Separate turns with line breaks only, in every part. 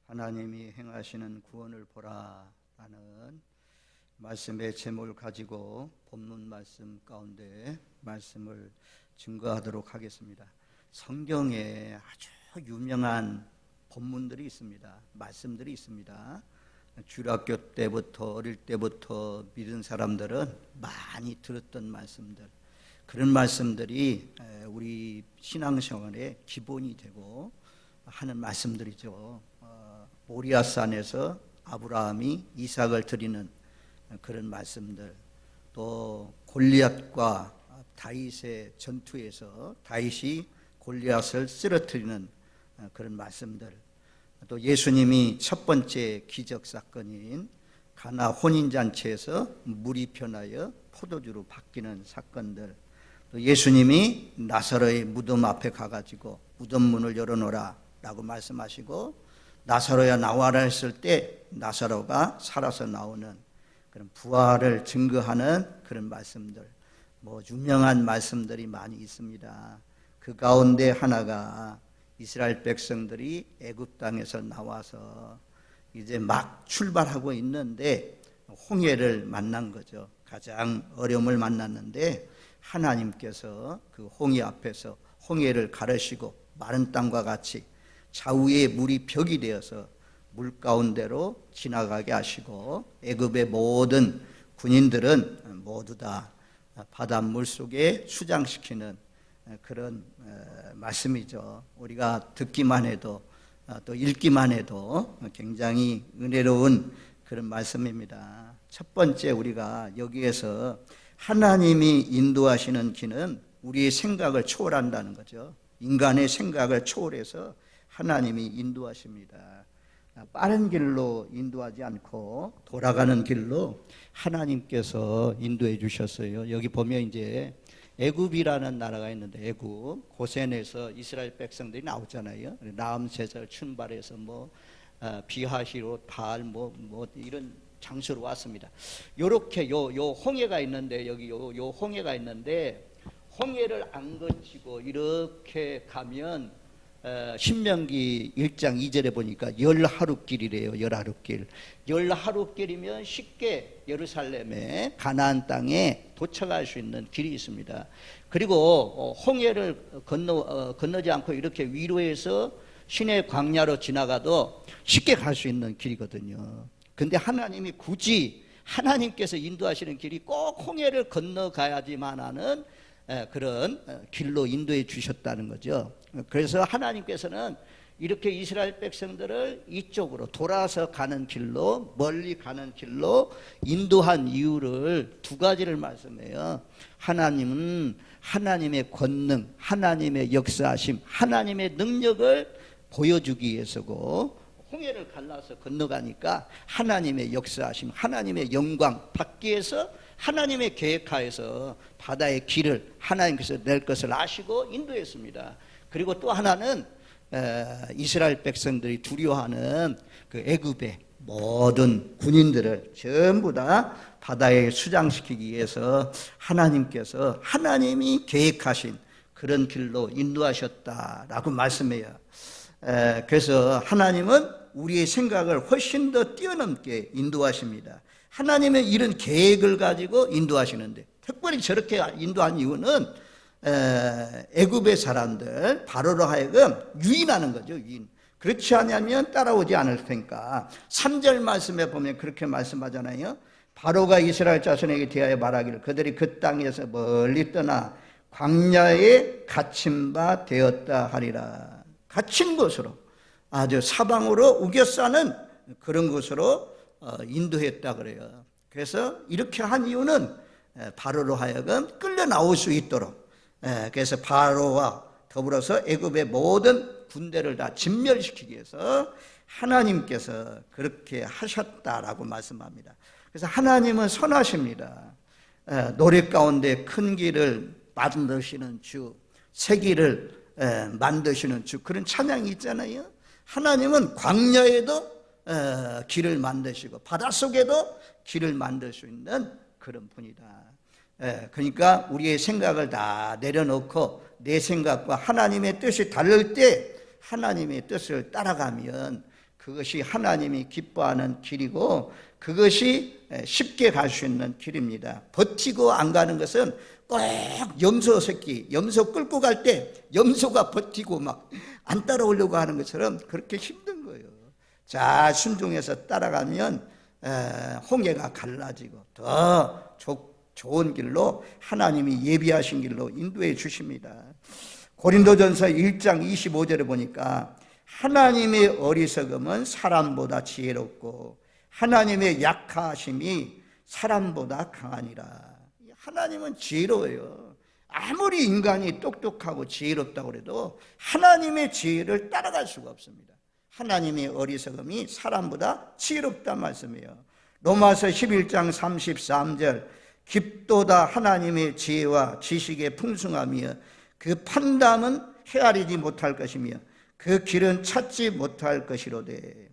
하나님이 행하시는 구원을 보라라는 말씀의 제목을 가지고 본문 말씀 가운데 말씀을 증거하도록 하겠습니다. 성경에 아주 유명한 본문들이 있습니다. 말씀들이 있습니다. 주일학교 때부터 어릴 때부터 믿은 사람들은 많이 들었던 말씀들, 그런 말씀들이 우리 신앙생활의 기본이 되고 하는 말씀들이죠. 모리아산에서 아브라함이 이삭을 드리는 그런 말씀들, 또 골리앗과 다윗의 전투에서 다윗이 골리앗을 쓰러뜨리는 그런 말씀들, 또 예수님이 첫 번째 기적 사건인 가나 혼인잔치에서 물이 변하여 포도주로 바뀌는 사건들, 또 예수님이 나사로의 무덤 앞에 가가지고 무덤 문을 열어놓으라 라고 말씀하시고 나사로야 나와라 했을 때 나사로가 살아서 나오는 그런 부활을 증거하는 그런 말씀들, 유명한 말씀들이 많이 있습니다. 그 가운데 하나가 이스라엘 백성들이 애굽 땅에서 나와서 이제 막 출발하고 있는데 홍해를 만난 거죠. 가장 어려움을 만났는데 하나님께서 그 홍해 앞에서 홍해를 가르시고 마른 땅과 같이 좌우에 물이 벽이 되어서 물 가운데로 지나가게 하시고 애굽의 모든 군인들은 모두 다 바닷물 속에 수장시키는 그런 말씀이죠. 우리가 듣기만 해도 또 읽기만 해도 굉장히 은혜로운 그런 말씀입니다. 첫 번째, 우리가 여기에서 하나님이 인도하시는 길은 우리의 생각을 초월한다는 거죠. 인간의 생각을 초월해서 하나님이 인도하십니다. 빠른 길로 인도하지 않고 돌아가는 길로 하나님께서 인도해 주셨어요. 여기 보면 이제 애굽이라는 나라가 있는데, 애굽 고센에서 이스라엘 백성들이 나오잖아요. 라암세살 출발해서 비하시롯 바알 이런 장소로 왔습니다. 요렇게 요 홍해가 있는데, 여기 요 홍해가 있는데, 홍해를 안 거치고 이렇게 가면 신명기 1장 2절에 보니까 10하루길이래요. 10하루길. 10하루길이면 쉽게 예루살렘에 가나안 땅에 도착할 수 있는 길이 있습니다. 그리고 홍해를 건너지 않고 이렇게 위로해서 시내 광야로 지나가도 쉽게 갈 수 있는 길이거든요. 근데 하나님이 굳이 하나님께서 인도하시는 길이 꼭 홍해를 건너가야지만 하는 그런 길로 인도해 주셨다는 거죠. 그래서 하나님께서는 이렇게 이스라엘 백성들을 이쪽으로 돌아서 가는 길로, 멀리 가는 길로 인도한 이유를 두 가지를 말씀해요. 하나님은 하나님의 권능, 하나님의 역사하심, 하나님의 능력을 보여주기 위해서고, 홍해를 갈라서 건너가니까 하나님의 역사하심, 하나님의 영광 받기 위해서 하나님의 계획하에서 바다의 길을 하나님께서 낼 것을 아시고 인도했습니다. 그리고 또 하나는 이스라엘 백성들이 두려워하는 그 애굽의 모든 군인들을 전부 다 바다에 수장시키기 위해서 하나님께서 하나님이 계획하신 그런 길로 인도하셨다라고 말씀해요. 그래서 하나님은 우리의 생각을 훨씬 더 뛰어넘게 인도하십니다. 하나님의 이런 계획을 가지고 인도하시는데, 특별히 저렇게 인도한 이유는 애굽의 사람들 바로로 하여금 유인하는 거죠. 유인. 그렇지 않으면 따라오지 않을 테니까. 3절 말씀에 보면 그렇게 말씀하잖아요. 바로가 이스라엘 자손에게 대하여 말하기를 그들이 그 땅에서 멀리 떠나 광야에 갇힌 바 되었다 하리라. 갇힌 곳으로, 아주 사방으로 우겨싸는 그런 곳으로 인도했다 그래요. 그래서 이렇게 한 이유는 바로로 하여금 끌려 나올 수 있도록, 그래서 바로와 더불어서 애굽의 모든 군대를 다 진멸시키기 위해서 하나님께서 그렇게 하셨다라고 말씀합니다. 그래서 하나님은 선하십니다. 노래 가운데 큰 길을 만드시는 주, 새 길을 만드시는 주, 그런 찬양이 있잖아요. 하나님은 광야에도 길을 만드시고 바닷속에도 길을 만들 수 있는 그런 분이다. 그러니까 우리의 생각을 다 내려놓고 내 생각과 하나님의 뜻이 다를 때 하나님의 뜻을 따라가면 그것이 하나님이 기뻐하는 길이고 그것이 쉽게 갈 수 있는 길입니다. 버티고 안 가는 것은 꼭 염소 새끼, 염소 끌고 갈 때 염소가 버티고 막 안 따라오려고 하는 것처럼 그렇게 힘든 거예요. 자, 순종해서 따라가면 홍해가 갈라지고 더 좋은 길로 하나님이 예비하신 길로 인도해 주십니다. 고린도전서 1장 25절에 보니까 하나님의 어리석음은 사람보다 지혜롭고 하나님의 약하심이 사람보다 강하니라. 하나님은 지혜로워요. 아무리 인간이 똑똑하고 지혜롭다고 해도 하나님의 지혜를 따라갈 수가 없습니다. 하나님의 어리석음이 사람보다 지혜롭단 말씀이에요. 로마서 11장 33절 깊도다 하나님의 지혜와 지식의 풍성함이여 그 판단은 헤아리지 못할 것이며 그 길은 찾지 못할 것이로되.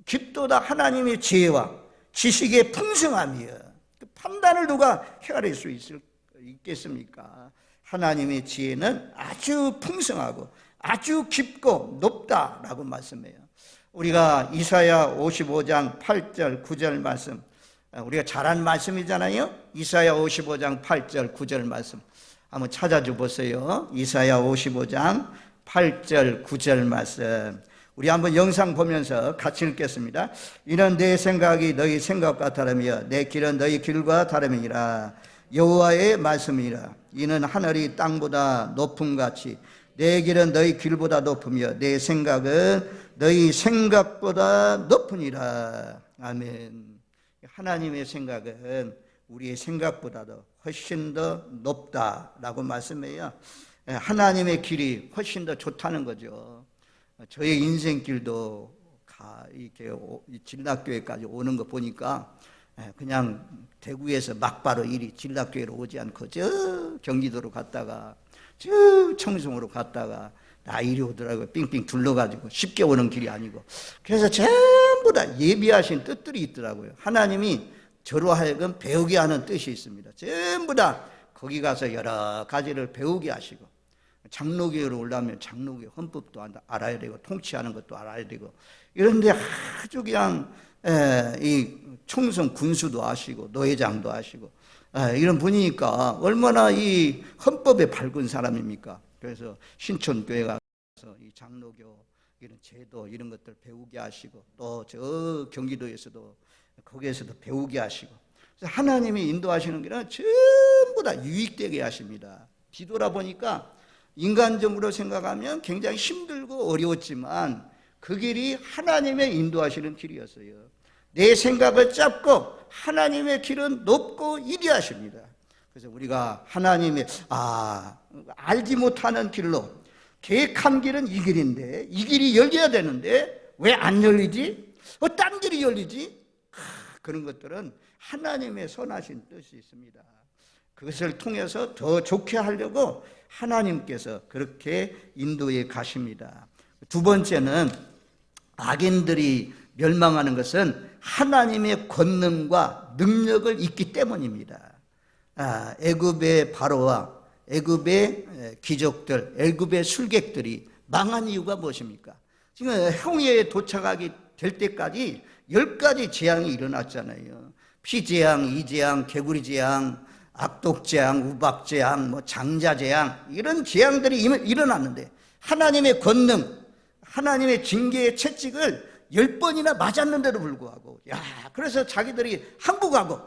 깊도다 하나님의 지혜와 지식의 풍성함이여. 그 판단을 누가 헤아릴 수 있겠습니까? 하나님의 지혜는 아주 풍성하고 아주 깊고 높다라고 말씀해요. 우리가 이사야 55장 8절 9절 말씀, 우리가 잘 아는 말씀이잖아요. 이사야 55장 8절 9절 말씀 한번 찾아줘 보세요. 이사야 55장 8절 9절 말씀 우리 한번 영상 보면서 같이 읽겠습니다. 이는 내 생각이 너희 생각과 다르며 내 길은 너희 길과 다름이니라. 여호와의 말씀이라. 이는 하늘이 땅보다 높음같이 내 길은 너희 길보다 높으며 내 생각은 너희 생각보다 높으니라. 아멘. 하나님의 생각은 우리의 생각보다도 훨씬 더 높다라고 말씀해요. 하나님의 길이 훨씬 더 좋다는 거죠. 저의 인생길도 이렇게 진락교회까지 오는 거 보니까 그냥 대구에서 막바로 이리 진락교회로 오지 않고 저 경기도로 갔다가 저 청송으로 갔다가 나 이리 오더라고요. 삥삥 둘러가지고 쉽게 오는 길이 아니고. 그래서 전부 다 예비하신 뜻들이 있더라고요. 하나님이 저로 하여금 배우게 하는 뜻이 있습니다. 전부 다 거기 가서 여러 가지를 배우게 하시고 장로교회로 올라오면 장로교회 헌법도 알아야 되고 통치하는 것도 알아야 되고 이런데 아주 그냥 이 총성 군수도 아시고 노회장도 아시고 이런 분이니까 얼마나 이 헌법에 밝은 사람입니까? 그래서 신촌교회 가서 이 장로교 이런 제도 이런 것들 배우게 하시고 또 저 경기도에서도 거기에서도 배우게 하시고 그래서 하나님이 인도하시는 길은 전부 다 유익되게 하십니다. 뒤돌아보니까 인간적으로 생각하면 굉장히 힘들고 어려웠지만 그 길이 하나님의 인도하시는 길이었어요. 내 생각을 잡고 하나님의 길은 높고 이리하십니다. 그래서 우리가 하나님의 알지 못하는 길로 계획한 길은 이 길인데 이 길이 열려야 되는데 왜 안 열리지? 딴 길이 열리지? 그런 것들은 하나님의 선하신 뜻이 있습니다. 그것을 통해서 더 좋게 하려고 하나님께서 그렇게 인도해 가십니다. 두 번째는 악인들이 멸망하는 것은 하나님의 권능과 능력을 잊기 때문입니다. 애굽의 바로와 애굽의 귀족들, 애굽의 술객들이 망한 이유가 무엇입니까? 지금 홍해에 도착하게 될 때까지 10가지 재앙이 일어났잖아요. 피재앙, 이재앙, 개구리재앙, 악독재앙, 우박재앙, 장자재앙 이런 재앙들이 일어났는데 하나님의 권능, 하나님의 징계의 채찍을 10번이나 맞았는데도 불구하고 그래서 자기들이 항복하고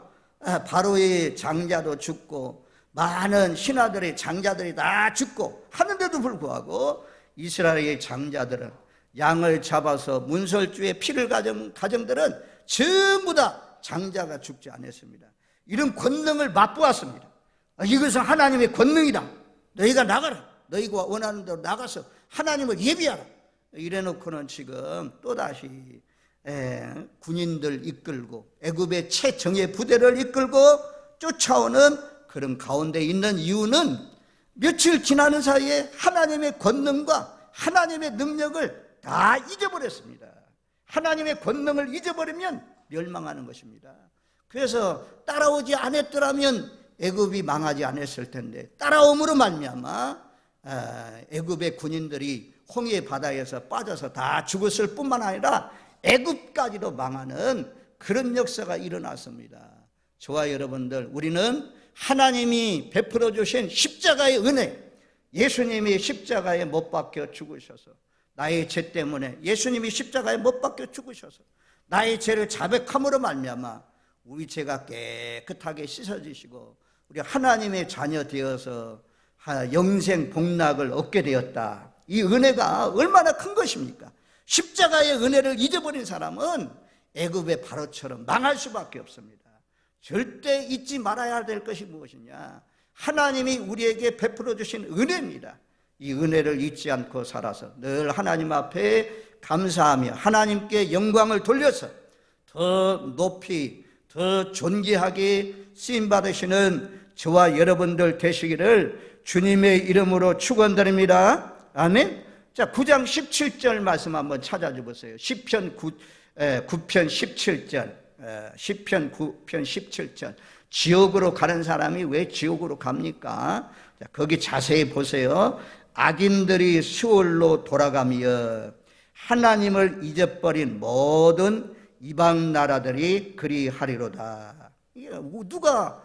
바로의 장자도 죽고 많은 신하들의 장자들이 다 죽고 하는데도 불구하고 이스라엘의 장자들은 양을 잡아서 문설주에 피를 가진 가정들은 전부 다 장자가 죽지 않았습니다. 이런 권능을 맛보았습니다. 이것은 하나님의 권능이다. 너희가 나가라. 너희가 원하는 대로 나가서 하나님을 예비하라. 이래놓고는 지금 또다시 군인들 이끌고 애굽의 최정예 부대를 이끌고 쫓아오는 그런 가운데 있는 이유는 며칠 지나는 사이에 하나님의 권능과 하나님의 능력을 다 잊어버렸습니다. 하나님의 권능을 잊어버리면 멸망하는 것입니다. 그래서 따라오지 않았더라면 애굽이 망하지 않았을 텐데 따라옴으로 말미암아 애굽의 군인들이 홍해 바다에서 빠져서 다 죽었을 뿐만 아니라 애굽까지도 망하는 그런 역사가 일어났습니다. 저와 여러분들, 우리는 하나님이 베풀어 주신 십자가의 은혜, 예수님이 십자가에 못 박혀 죽으셔서, 나의 죄 때문에 예수님이 십자가에 못 박혀 죽으셔서 나의 죄를 자백함으로 말미암아 우리 죄가 깨끗하게 씻어지시고 우리 하나님의 자녀 되어서 영생 복락을 얻게 되었다. 이 은혜가 얼마나 큰 것입니까? 십자가의 은혜를 잊어버린 사람은 애굽의 바로처럼 망할 수밖에 없습니다. 절대 잊지 말아야 될 것이 무엇이냐? 하나님이 우리에게 베풀어 주신 은혜입니다. 이 은혜를 잊지 않고 살아서 늘 하나님 앞에 감사하며 하나님께 영광을 돌려서 더 높이, 더 존귀하게 쓰임받으시는 저와 여러분들 되시기를 주님의 이름으로 축원드립니다. 아멘. 자, 9장 17절 말씀 한번 찾아줘 보세요. 시편 9편 17절. 시편 9편 17절. 지옥으로 가는 사람이 왜 지옥으로 갑니까? 자, 거기 자세히 보세요. 악인들이 수월로 돌아가며 하나님을 잊어버린 모든 이방 나라들이 그리하리로다. 누가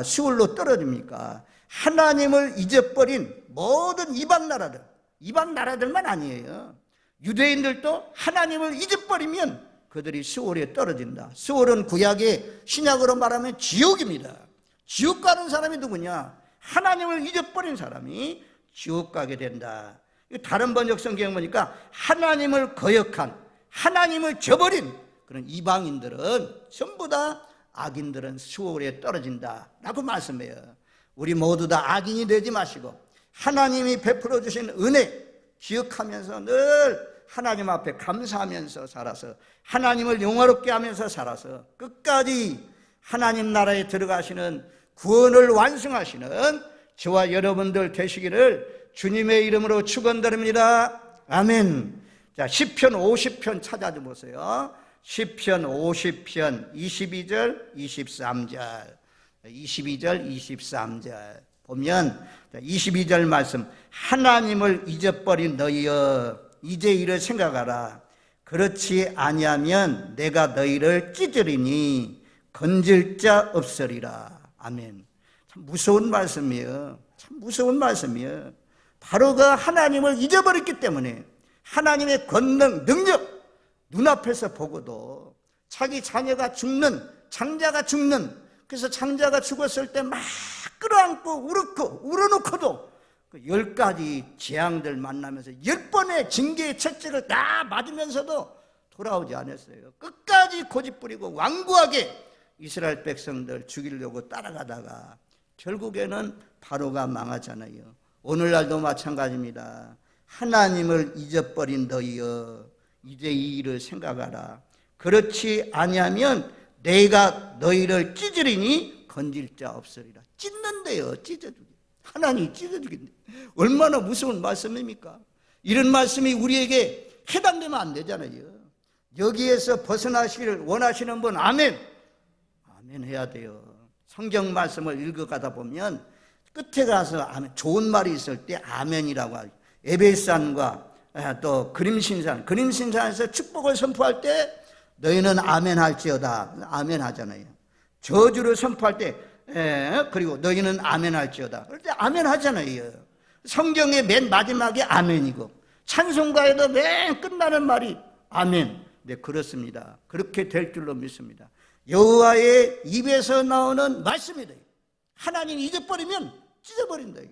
수월로 떨어집니까? 하나님을 잊어버린 모든 이방 나라들, 이방 나라들만 아니에요. 유대인들도 하나님을 잊어버리면 그들이 수월에 떨어진다. 수월은 구약의 신약으로 말하면 지옥입니다. 지옥 가는 사람이 누구냐? 하나님을 잊어버린 사람이 지옥 가게 된다. 다른 번역 성경 보니까 하나님을 거역한, 하나님을 저버린 그런 이방인들은 전부 다 악인들은 수월에 떨어진다라고 말씀해요. 우리 모두 다 악인이 되지 마시고 하나님이 베풀어 주신 은혜 기억하면서 늘 하나님 앞에 감사하면서 살아서 하나님을 영화롭게 하면서 살아서 끝까지 하나님 나라에 들어가시는 구원을 완성하시는 저와 여러분들 되시기를 주님의 이름으로 축원드립니다. 아멘. 자, 시편 50편 찾아줘 보세요. 시편 50편 22절 23절 22절 23절 보면 22절 말씀, 하나님을 잊어버린 너희여 이제 이를 생각하라. 그렇지 아니하면 내가 너희를 찢으리니 건질 자 없으리라. 아멘. 참 무서운 말씀이에요. 참 무서운 말씀이에요. 바로 그 하나님을 잊어버렸기 때문에 하나님의 권능, 능력 눈앞에서 보고도 자기 자녀가 죽는, 장자가 죽는, 그래서 장자가 죽었을 때 막 끌어안고 울어놓고도 그 10가지 재앙들 만나면서 10번의 징계의 채찍을 다 맞으면서도 돌아오지 않았어요. 끝까지 고집부리고 완고하게 이스라엘 백성들 죽이려고 따라가다가 결국에는 바로가 망하잖아요. 오늘날도 마찬가지입니다. 하나님을 잊어버린 너희여 이제 이 일을 생각하라. 그렇지 아니하면 내가 너희를 찢으리니 건질 자 없으리라. 찢는데요. 찢어주기. 하나님이 찢어주긴데 얼마나 무서운 말씀입니까? 이런 말씀이 우리에게 해당되면 안 되잖아요. 여기에서 벗어나시기를 원하시는 분 아멘. 아멘 해야 돼요. 성경 말씀을 읽어가다 보면 끝에 가서 아멘, 좋은 말이 있을 때 아멘이라고 하죠. 에베산과 또 그림신산에서 축복을 선포할 때 너희는 아멘 할지어다. 아멘 하잖아요. 저주를 선포할 때 그리고 너희는 아멘 할지어다. 그럴 때 아멘 하잖아요. 성경의 맨 마지막에 아멘이고 찬송가에도 맨 끝나는 말이 아멘. 네, 그렇습니다. 그렇게 될 줄로 믿습니다. 여호와의 입에서 나오는 말씀이다. 하나님 잊어버리면 찢어버린다.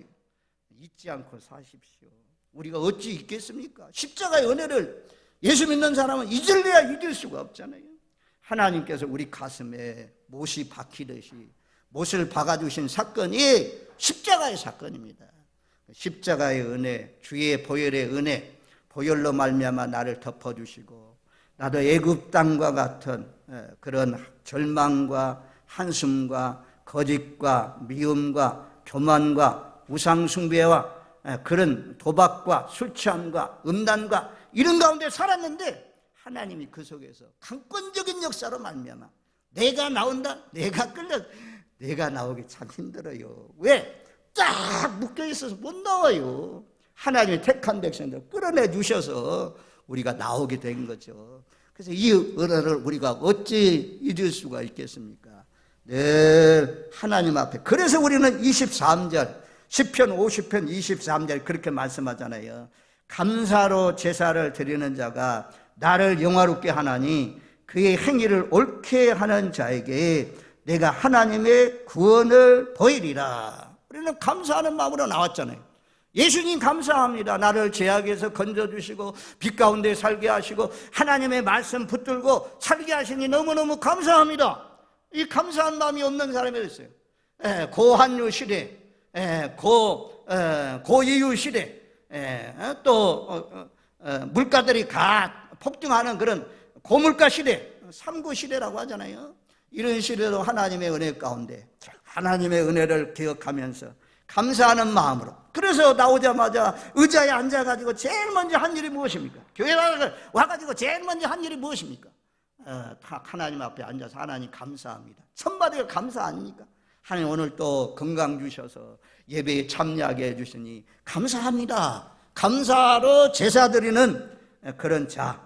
잊지 않고 사십시오. 우리가 어찌 잊겠습니까? 십자가의 은혜를 예수 믿는 사람은 잊을래야 잊을 수가 없잖아요. 하나님께서 우리 가슴에 못이 박히듯이 못을 박아주신 사건이 십자가의 사건입니다. 십자가의 은혜, 주의 보혈의 은혜, 보혈로 말미암아 나를 덮어주시고 나도 애굽 땅과 같은 그런 절망과 한숨과 거짓과 미움과 교만과 우상숭배와 그런 도박과 술취함과 음란과 이런 가운데 살았는데 하나님이 그 속에서 강권적인 역사로 말미암아 내가 나온다, 내가 나오기 참 힘들어요. 왜? 딱 묶여있어서 못 나와요. 하나님이 택한 백성들 끌어내 주셔서 우리가 나오게 된 거죠. 그래서 이 은혜를 우리가 어찌 잊을 수가 있겠습니까? 늘 하나님 앞에. 그래서 우리는 23절 시편 50편 23절 그렇게 말씀하잖아요. 감사로 제사를 드리는 자가 나를 영화롭게 하나니 그의 행위를 옳게 하는 자에게 내가 하나님의 구원을 보이리라. 우리는 감사하는 마음으로 나왔잖아요. 예수님 감사합니다. 나를 죄악에서 건져주시고 빛 가운데 살게 하시고 하나님의 말씀 붙들고 살게 하시니 너무너무 감사합니다. 이 감사한 마음이 없는 사람이 있어요. 고한류 시대, 고이유 시대, 또 물가들이 폭등하는 그런 고물가 시대, 삼구 시대라고 하잖아요. 이런 시대도 하나님의 은혜 가운데 하나님의 은혜를 기억하면서 감사하는 마음으로. 그래서 나오자마자 의자에 앉아가지고 제일 먼저 한 일이 무엇입니까? 교회 와가지고 제일 먼저 한 일이 무엇입니까? 다 하나님 앞에 앉아서 하나님 감사합니다. 천바디가 감사 아닙니까? 하나님 오늘 또 건강 주셔서 예배에 참여하게 해주시니 감사합니다. 감사로 제사 드리는 그런 자,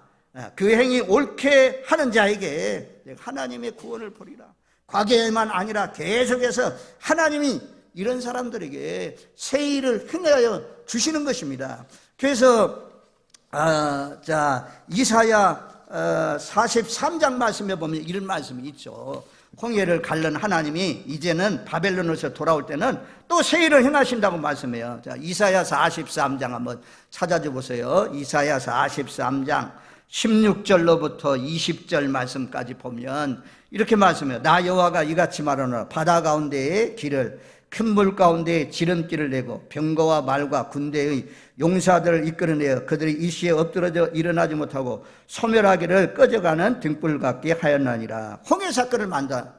그 행위 옳게 하는 자에게 하나님의 구원을 보리라. 과거에만 아니라 계속해서 하나님이 이런 사람들에게 새 일을 행하여 주시는 것입니다. 그래서 이사야 43장 말씀에 보면 이런 말씀이 있죠. 홍해를 갈른 하나님이 이제는 바벨론에서 돌아올 때는 또 새 일을 행하신다고 말씀해요. 자, 이사야 43장 한번 찾아줘 보세요. 이사야 43장 16절로부터 20절 말씀까지 보면 이렇게 말씀해요. 나 여호와가 이같이 말하노라. 바다 가운데의 길을 큰 물 가운데 지름길을 내고 병거와 말과 군대의 용사들을 이끌어내어 그들이 일시에 엎드러져 일어나지 못하고 소멸하기를 꺼져가는 등불 같게 하였나니라. 홍해 사건을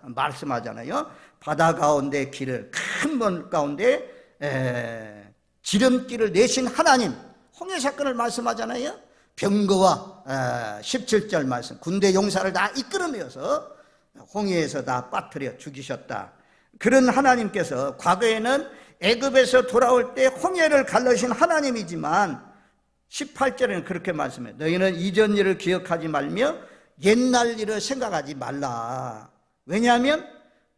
말씀하잖아요. 바다 가운데 길을 큰 물 가운데 지름길을 내신 하나님, 홍해 사건을 말씀하잖아요. 병거와 17절 말씀, 군대 용사를 다 이끌어내어서 홍해에서 다 빠뜨려 죽이셨다. 그런 하나님께서 과거에는 애굽에서 돌아올 때 홍해를 갈르신 하나님이지만 18절에는 그렇게 말씀해요. 너희는 이전 일을 기억하지 말며 옛날 일을 생각하지 말라. 왜냐하면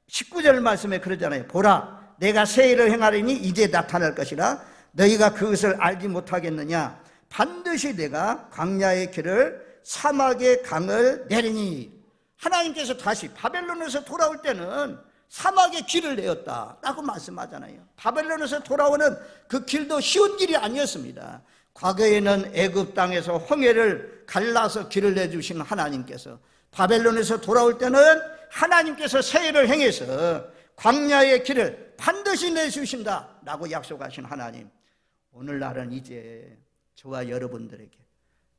19절 말씀에 그러잖아요. 보라, 내가 새 일을 행하리니 이제 나타날 것이라. 너희가 그것을 알지 못하겠느냐. 반드시 내가 광야의 길을 사막의 강을 내리니. 하나님께서 다시 바벨론에서 돌아올 때는 사막의 길을 내었다라고 말씀하잖아요. 바벨론에서 돌아오는 그 길도 쉬운 길이 아니었습니다. 과거에는 애굽 땅에서 홍해를 갈라서 길을 내주신 하나님께서 바벨론에서 돌아올 때는 하나님께서 새 일을 행해서 광야의 길을 반드시 내주신다라고 약속하신 하나님, 오늘날은 이제 저와 여러분들에게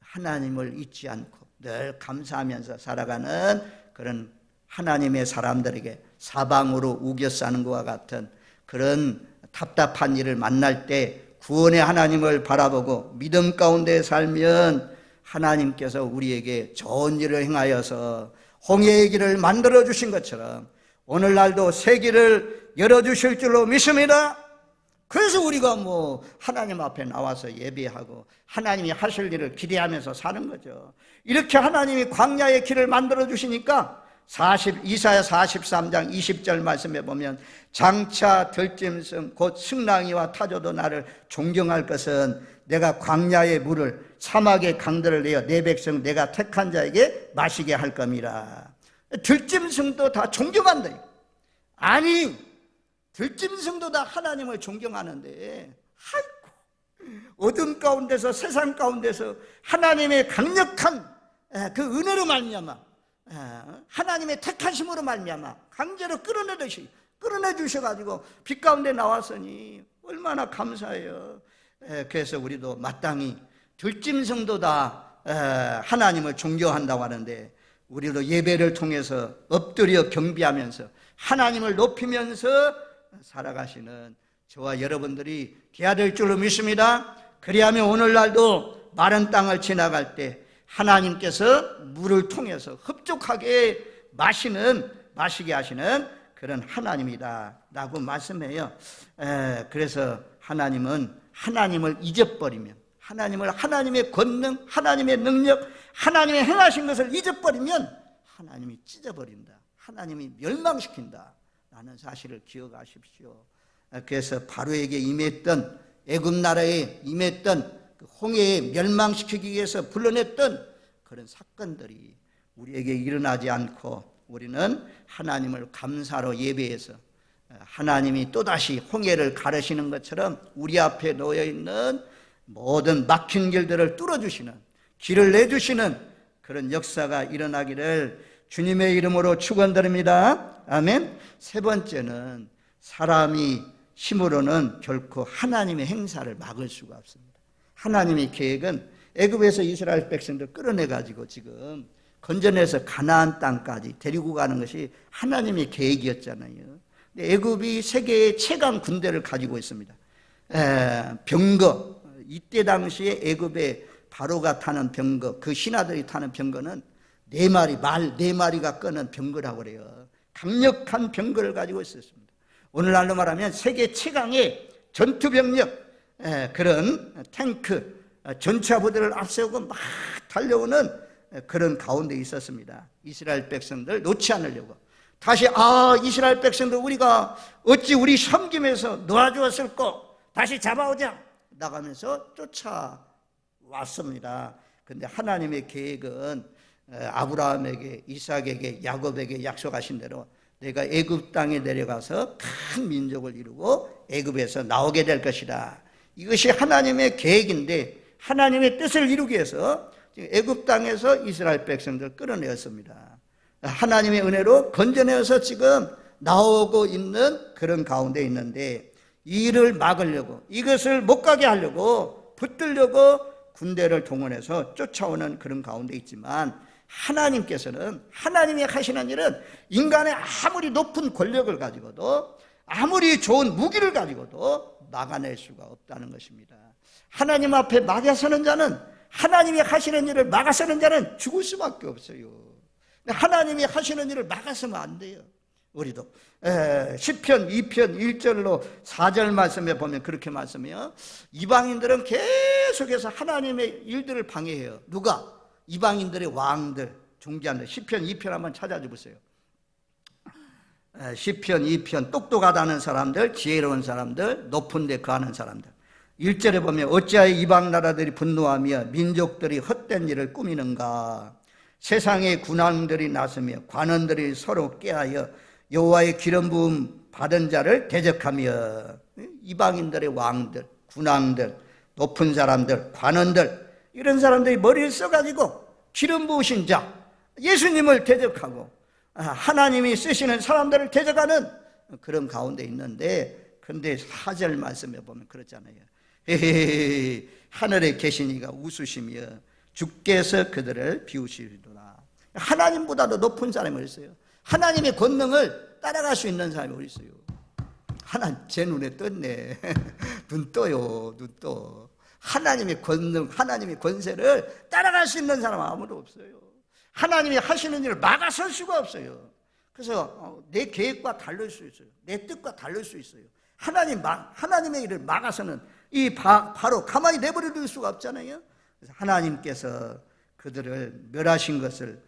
하나님을 잊지 않고 늘 감사하면서 살아가는 그런 하나님의 사람들에게 사방으로 우겨 싸는 것과 같은 그런 답답한 일을 만날 때 구원의 하나님을 바라보고 믿음 가운데 살면 하나님께서 우리에게 좋은 일을 행하여서 홍해의 길을 만들어 주신 것처럼 오늘날도 새 길을 열어주실 줄로 믿습니다. 그래서 우리가 하나님 앞에 나와서 예배하고 하나님이 하실 일을 기대하면서 사는 거죠. 이렇게 하나님이 광야의 길을 만들어 주시니까 이사야 43장 20절 말씀에 보면 장차 들짐승 곧 승랑이와 타조도 나를 존경할 것은 내가 광야의 물을 사막의 강들을 내어 내 백성 내가 택한 자에게 마시게 할 겁니다. 들짐승도 다 존경한다. 아니, 들짐승도 다 하나님을 존경하는데 어둠 가운데서 세상 가운데서 하나님의 강력한 그 은혜로 말미암아 하나님의 택하심으로 말미암아 강제로 끌어내 주셔가지고 빛 가운데 나왔으니 얼마나 감사해요. 그래서 우리도 마땅히 들짐승도 다 하나님을 존경한다고 하는데 우리도 예배를 통해서 엎드려 경배하면서 하나님을 높이면서 살아가시는 저와 여러분들이 되어야 될 줄로 믿습니다. 그리하면 오늘날도 마른 땅을 지나갈 때 하나님께서 물을 통해서 흡족하게 마시게 하시는 그런 하나님이다 라고 말씀해요. 그래서 하나님은 하나님을 잊어버리면 하나님의 권능, 하나님의 능력, 하나님의 행하신 것을 잊어버리면 하나님이 찢어버린다. 하나님이 멸망시킨다. 라는 사실을 기억하십시오. 그래서 바로에게 임했던, 애굽 나라에 임했던 그 홍해에 멸망시키기 위해서 불러냈던 그런 사건들이 우리에게 일어나지 않고 우리는 하나님을 감사로 예배해서 하나님이 또다시 홍해를 가르시는 것처럼 우리 앞에 놓여있는 모든 막힌 길들을 뚫어주시는, 길을 내주시는 그런 역사가 일어나기를 주님의 이름으로 축원드립니다. 아멘. 세 번째는 사람이 힘으로는 결코 하나님의 행사를 막을 수가 없습니다. 하나님의 계획은 애굽에서 이스라엘 백성들 끌어내가지고 지금 건져내서 가나안 땅까지 데리고 가는 것이 하나님의 계획이었잖아요. 애굽이 세계의 최강 군대를 가지고 있습니다. 병거, 이때 당시에 애굽에 바로가 타는 병거, 그 신하들이 타는 병거는 말 4마리가 끄는 병거라고 그래요. 강력한 병거를 가지고 있었습니다. 오늘날로 말하면 세계 최강의 전투병력, 그런 탱크, 전차 부대를 앞세우고 막 달려오는 그런 가운데 있었습니다. 이스라엘 백성들 놓지 않으려고. 다시 이스라엘 백성들 우리가 어찌 우리 섬김에서 놓아주었을까? 다시 잡아오자. 나가면서 쫓아왔습니다. 그런데 하나님의 계획은 아브라함에게, 이삭에게, 야곱에게 약속하신 대로 내가 애굽 땅에 내려가서 큰 민족을 이루고 애굽에서 나오게 될 것이다. 이것이 하나님의 계획인데 하나님의 뜻을 이루기 위해서 애굽 땅에서 이스라엘 백성들 끌어내었습니다. 하나님의 은혜로 건져내어서 지금 나오고 있는 그런 가운데 있는데 이 일을 막으려고, 이것을 못 가게 하려고, 붙들려고 군대를 동원해서 쫓아오는 그런 가운데 있지만 하나님께서는, 하나님이 하시는 일은 인간의 아무리 높은 권력을 가지고도 아무리 좋은 무기를 가지고도 막아낼 수가 없다는 것입니다. 하나님 앞에 막아서는 자는, 하나님이 하시는 일을 막아서는 자는 죽을 수밖에 없어요. 하나님이 하시는 일을 막아서면 안 돼요. 우리도 시편 2편 1절로 4절 말씀에 보면 그렇게 말씀해요. 이방인들은 계속해서 하나님의 일들을 방해해요. 누가? 이방인들의 왕들, 종자들. 시편 2편 한번 찾아줘 보세요. 시편 2편 똑똑하다는 사람들, 지혜로운 사람들, 높은 데 거하는 사람들. 1절에 보면 어찌하여 이방 나라들이 분노하며 민족들이 헛된 일을 꾸미는가. 세상의 군왕들이 나서며 관원들이 서로 꾀하여 여호와의 기름 부음 받은 자를 대적하며. 이방인들의 왕들, 군왕들, 높은 사람들, 관원들, 이런 사람들이 머리를 써가지고 기름 부으신 자 예수님을 대적하고 하나님이 쓰시는 사람들을 대적하는 그런 가운데 있는데, 그런데 4절 말씀에 보면 그렇잖아요. 헤헤헤, 하늘에 계신 이가 웃으시며 주께서 그들을 비우시리로다. 하나님보다도 높은 사람이 어디 있어요? 하나님의 권능을 따라갈 수 있는 사람이 어디 있어요? 제 눈에 떴네. 눈 떠요, 눈 떠. 하나님의 권능, 하나님의 권세를 따라갈 수 있는 사람은 아무도 없어요. 하나님이 하시는 일을 막아설 수가 없어요. 그래서 내 계획과 다를 수 있어요. 내 뜻과 다를 수 있어요. 하나님의 일을 막아서는 바로 가만히 내버려 둘 수가 없잖아요. 그래서 하나님께서 그들을 멸하신 것을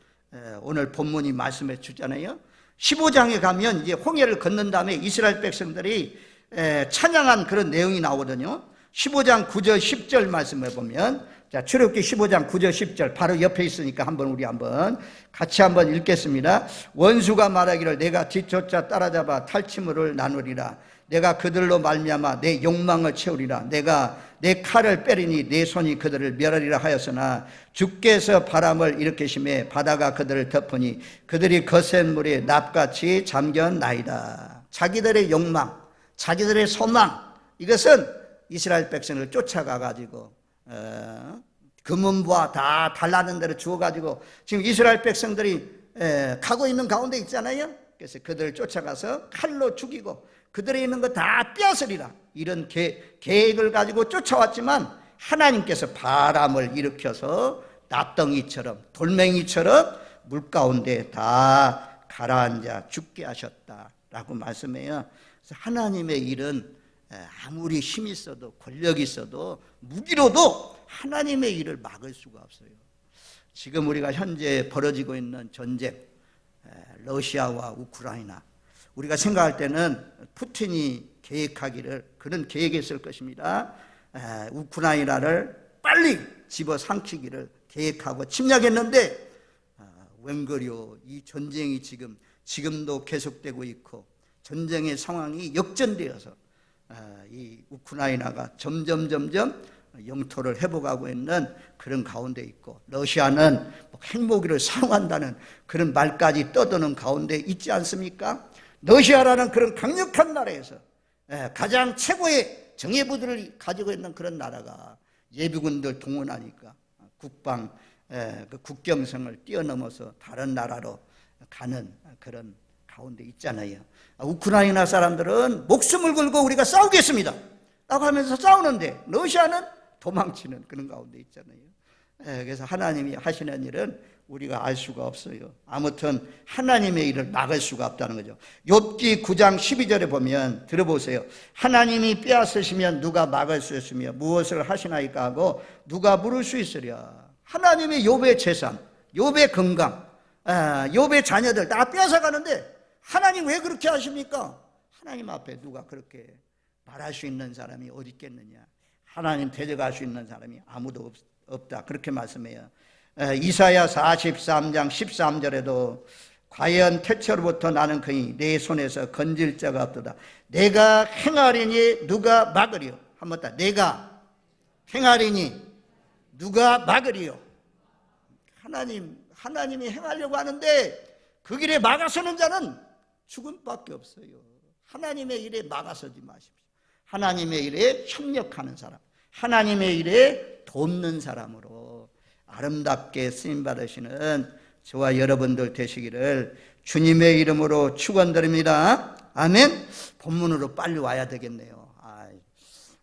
오늘 본문이 말씀해 주잖아요. 15장에 가면 이제 홍해를 건넌 다음에 이스라엘 백성들이 찬양한 그런 내용이 나오거든요. 15장 9절 10절 말씀해 보면, 자, 출애굽기 15장 9절 10절 바로 옆에 있으니까 한번 같이 한번 읽겠습니다. 원수가 말하기를 내가 뒤쫓아 따라잡아 탈취물을 나누리라. 내가 그들로 말미암아 내 욕망을 채우리라. 내가 내 칼을 빼리니 내 손이 그들을 멸하리라 하였으나 주께서 바람을 일으키심에 바다가 그들을 덮으니 그들이 거센 물에 납같이 잠겼나이다. 자기들의 욕망, 자기들의 소망, 이것은 이스라엘 백성을 쫓아가가지고 금은부와 다 달라는 대로 주어가지고 지금 이스라엘 백성들이 가고 있는 가운데 있잖아요. 그래서 그들을 쫓아가서 칼로 죽이고 그들이 있는 거 다 빼앗으리라. 이런 계획을 가지고 쫓아왔지만 하나님께서 바람을 일으켜서 납덩이처럼 돌멩이처럼 물가운데 다 가라앉아 죽게 하셨다라고 말씀해요. 그래서 하나님의 일은 아무리 힘이 있어도 권력이 있어도 무기로도 하나님의 일을 막을 수가 없어요. 지금 우리가 현재 벌어지고 있는 전쟁, 러시아와 우크라이나, 우리가 생각할 때는 푸틴이 계획하기를 그런 계획했을 것입니다. 우크라이나를 빨리 집어삼키기를 계획하고 침략했는데 웬걸요, 이 전쟁이 지금도 계속되고 있고 전쟁의 상황이 역전되어서 이 우크라이나가 점점 영토를 회복하고 있는 그런 가운데 있고, 러시아는 핵무기를 사용한다는 그런 말까지 떠드는 가운데 있지 않습니까? 러시아라는 그런 강력한 나라에서 가장 최고의 정예부들을 가지고 있는 그런 나라가 예비군들 동원하니까 그 국경선을 뛰어넘어서 다른 나라로 가는 그런 가운데 있잖아요. 우크라이나 사람들은 목숨을 걸고 우리가 싸우겠습니다 라고 하면서 싸우는데 러시아는 도망치는 그런 가운데 있잖아요. 그래서 하나님이 하시는 일은 우리가 알 수가 없어요. 아무튼 하나님의 일을 막을 수가 없다는 거죠. 욥기 9장 12절에 보면 들어보세요. 하나님이 빼앗으시면 누가 막을 수 있으며 무엇을 하시나이까 하고 누가 물을 수 있으랴. 하나님이 욥의 재산, 욥의 건강, 욥의 자녀들 다 빼앗아가는데 하나님 왜 그렇게 하십니까? 하나님 앞에 누가 그렇게 말할 수 있는 사람이 어디 있겠느냐. 하나님 대적할 수 있는 사람이 아무도 없다, 그렇게 말씀해요. 이사야 43장 13절에도 과연 태초로부터 나는 그니 내 손에서 건질 자가 없도다. 내가 행하리니 누가 막으리요. 한번 더, 내가 행하리니 누가 막으리요. 하나님이 행하려고 하는데 그 길에 막아서는 자는 죽음밖에 없어요. 하나님의 일에 막아서지 마십시오. 하나님의 일에 협력하는 사람, 하나님의 일에 돕는 사람으로 아름답게 쓰임받으시는 저와 여러분들 되시기를 주님의 이름으로 축원드립니다. 아멘. 본문으로 빨리 와야 되겠네요.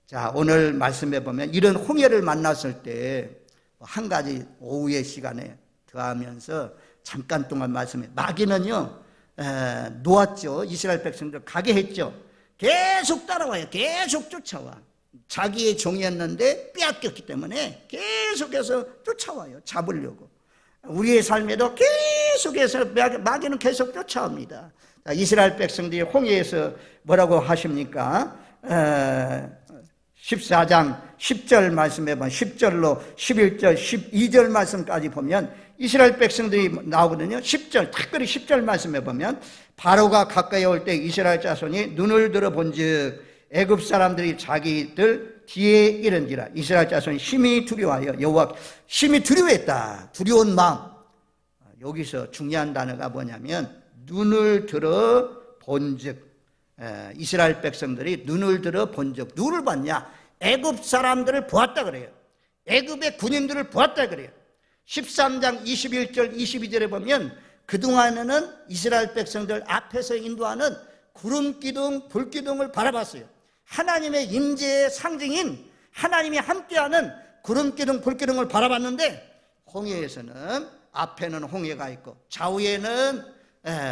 자, 오늘 말씀해 보면 이런 홍해를 만났을 때 한 가지 오후의 시간에 더하면서 잠깐 동안 말씀해. 마귀는요 놓았죠. 이스라엘 백성들 가게 했죠. 계속 따라와요. 계속 쫓아와. 자기의 종이었는데 빼앗겼기 때문에 계속해서 쫓아와요. 잡으려고. 우리의 삶에도 계속해서 마귀는 계속 쫓아옵니다. 이스라엘 백성들이 홍해에서 뭐라고 하십니까? 14장 10절 말씀해 보면 10절로 11절 12절 말씀까지 보면 이스라엘 백성들이 나오거든요. 10절 특별히 10절 말씀해 보면 바로가 가까이 올 때 이스라엘 자손이 눈을 들어 본즉 애굽 사람들이 자기들 뒤에 이른지라. 이스라엘 자손이 심히 두려워하여 여호와 심히 두려워했다. 두려운 마음. 여기서 중요한 단어가 뭐냐면 눈을 들어 본즉. 이스라엘 백성들이 눈을 들어 본즉. 누구를 봤냐? 애굽 사람들을 보았다 그래요. 애굽의 군인들을 보았다 그래요. 13장 21절 22절에 보면 그동안에는 이스라엘 백성들 앞에서 인도하는 구름기둥 불기둥을 바라봤어요. 하나님의 임재의 상징인 하나님이 함께하는 구름기둥 불기둥을 바라봤는데 홍해에서는 앞에는 홍해가 있고 좌우에는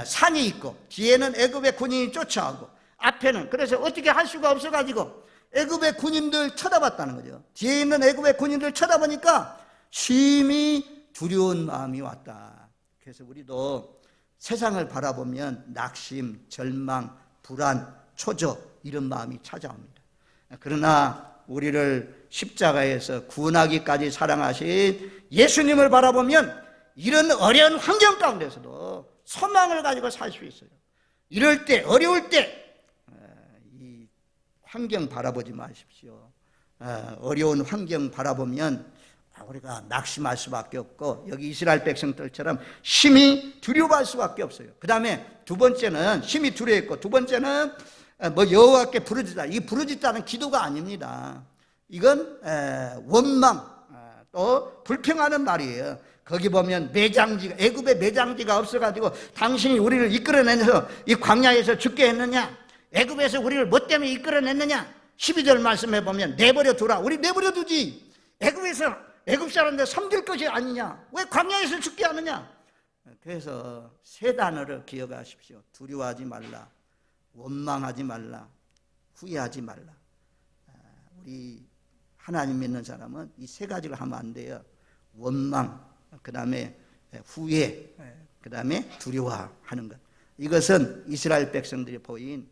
산이 있고 뒤에는 애굽의 군인이 쫓아오고 앞에는, 그래서 어떻게 할 수가 없어가지고 애굽의 군인들 쳐다봤다는 거죠. 뒤에 있는 애굽의 군인들 쳐다보니까 심히 두려운 마음이 왔다. 그래서 우리도 세상을 바라보면 낙심, 절망, 불안, 초조 이런 마음이 찾아옵니다. 그러나 우리를 십자가에서 구원하기까지 사랑하신 예수님을 바라보면 이런 어려운 환경 가운데서도 소망을 가지고 살 수 있어요. 이럴 때, 어려울 때 이 환경 바라보지 마십시오. 어려운 환경 바라보면 우리가 낙심할 수밖에 없고 여기 이스라엘 백성들처럼 심히 두려워할 수밖에 없어요. 그 다음에 두 번째는 심히 두려워했고, 두 번째는 여호와께 부르짖다. 이 부르짖다는 기도가 아닙니다. 이건 원망, 또 불평하는 말이에요. 거기 보면 매장지가, 애굽에 매장지가 없어가지고 당신이 우리를 이끌어내서 이 광야에서 죽게 했느냐? 애굽에서 우리를 뭐 때문에 이끌어냈느냐? 12절 말씀해 보면 내버려 두라. 우리 내버려 두지. 애굽에서 애굽 사람들 섬길 것이 아니냐? 왜 광야에서 죽게 하느냐? 그래서 세 단어를 기억하십시오. 두려워하지 말라, 원망하지 말라, 후회하지 말라. 우리 하나님 믿는 사람은 이 세 가지를 하면 안 돼요. 원망, 그 다음에 후회, 그 다음에 두려워하는 것. 이것은 이스라엘 백성들이 보인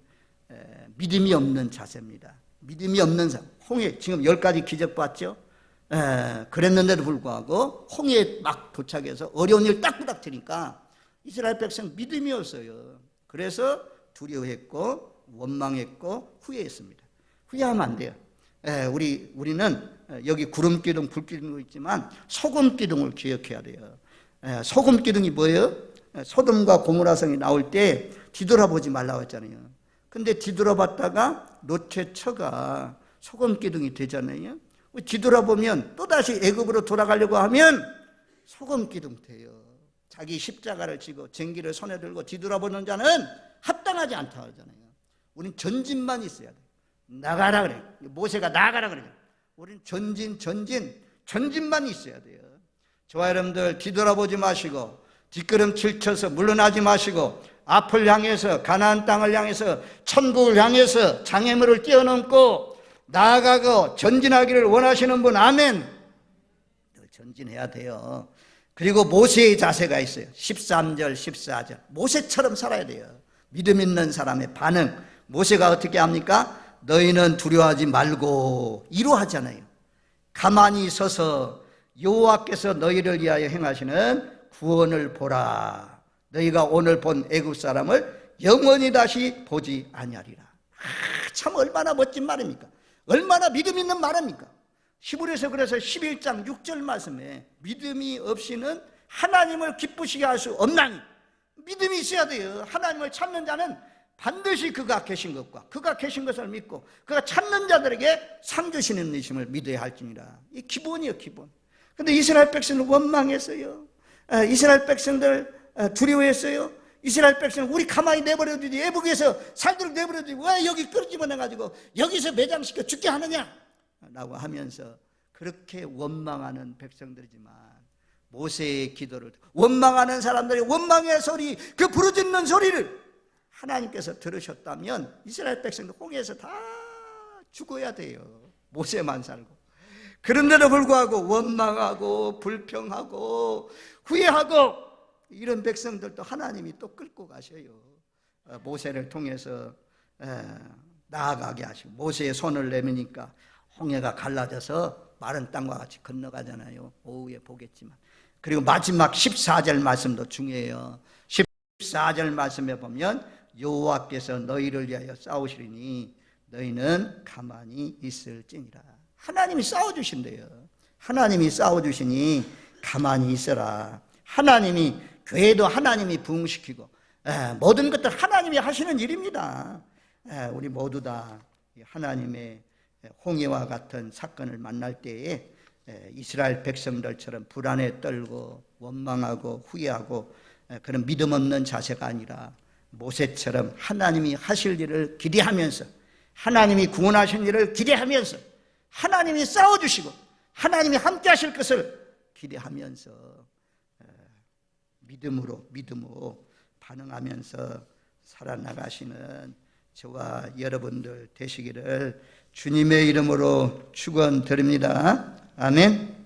믿음이 없는 자세입니다. 믿음이 없는 사람. 홍해 지금 10가지 기적 봤죠? 그랬는데도 불구하고 홍해에 막 도착해서 어려운 일 딱 부닥치니까 이스라엘 백성 믿음이 없어요. 그래서 두려워했고 원망했고 후회했습니다. 후회하면 안 돼요. 우리는 여기 구름 기둥, 불 기둥도 있지만 소금 기둥을 기억해야 돼요. 소금 기둥이 뭐예요? 소돔과 고모라성이 나올 때 뒤돌아보지 말라고 했잖아요. 근데 뒤돌아봤다가 롯의 처가 소금 기둥이 되잖아요. 뒤돌아보면 또다시 애굽으로 돌아가려고 하면 소금 기둥 돼요. 자기 십자가를 지고 쟁기를 손에 들고 뒤돌아보는 자는 합당하지 않다고 하잖아요. 우린 전진만 있어야 돼요. 나가라 그래. 모세가 나가라 그래요. 우린 전진만 있어야 돼요. 저와 여러분들 뒤돌아보지 마시고 뒷걸음질 쳐서 물러나지 마시고 앞을 향해서 가나안 땅을 향해서 천국을 향해서 장애물을 뛰어넘고 나아가고 전진하기를 원하시는 분 아멘. 전진해야 돼요. 그리고 모세의 자세가 있어요. 13절 14절 모세처럼 살아야 돼요. 믿음 있는 사람의 반응. 모세가 어떻게 합니까? 너희는 두려워하지 말고 이루하잖아요. 가만히 서서 여호와께서 너희를 위하여 행하시는 구원을 보라. 너희가 오늘 본 애굽 사람을 영원히 다시 보지 아니하리라. 참 얼마나 멋진 말입니까? 얼마나 믿음 있는 말입니까? 히브리서 그래서 11장 6절 말씀에 믿음이 없이는 하나님을 기쁘시게 할 수 없나니 믿음이 있어야 돼요. 하나님을 찾는 자는 반드시 그가 계신 것과 그가 계신 것을 믿고 그가 찾는 자들에게 상 주시는 이심을 믿어야 할지니라. 이 기본이에요, 기본. 근데 이스라엘 백성은 원망했어요. 이스라엘 백성들 두려워했어요. 이스라엘 백성은 우리 가만히 내버려두지, 애국에서 살도록 내버려두지 왜 여기 끌어집어내가지고 여기서 매장시켜 죽게 하느냐 라고 하면서 그렇게 원망하는 백성들이지만 모세의 기도를 원망하는 사람들이 원망의 소리, 그 부르짖는 소리를 하나님께서 들으셨다면 이스라엘 백성들 홍해에서 다 죽어야 돼요. 모세만 살고. 그런데도 불구하고 원망하고 불평하고 후회하고 이런 백성들도 하나님이 또 끌고 가셔요. 모세를 통해서 나아가게 하시고 모세의 손을 내미니까 홍해가 갈라져서 마른 땅과 같이 건너가잖아요. 오후에 보겠지만. 그리고 마지막 14절 말씀도 중요해요. 14절 말씀에 보면 여호와께서 너희를 위하여 싸우시리니 너희는 가만히 있을지니라. 하나님이 싸워주신대요. 하나님이 싸워주시니 가만히 있어라. 하나님이 교회도 하나님이 부흥시키고 모든 것들 하나님이 하시는 일입니다. 우리 모두 다 하나님의 홍해와 같은 사건을 만날 때에 이스라엘 백성들처럼 불안에 떨고 원망하고 후회하고 그런 믿음 없는 자세가 아니라 모세처럼 하나님이 하실 일을 기대하면서 하나님이 구원하신 일을 기대하면서 하나님이 싸워주시고 하나님이 함께 하실 것을 기대하면서 믿음으로 반응하면서 살아나가시는 저와 여러분들 되시기를 주님의 이름으로 축원드립니다. 아멘.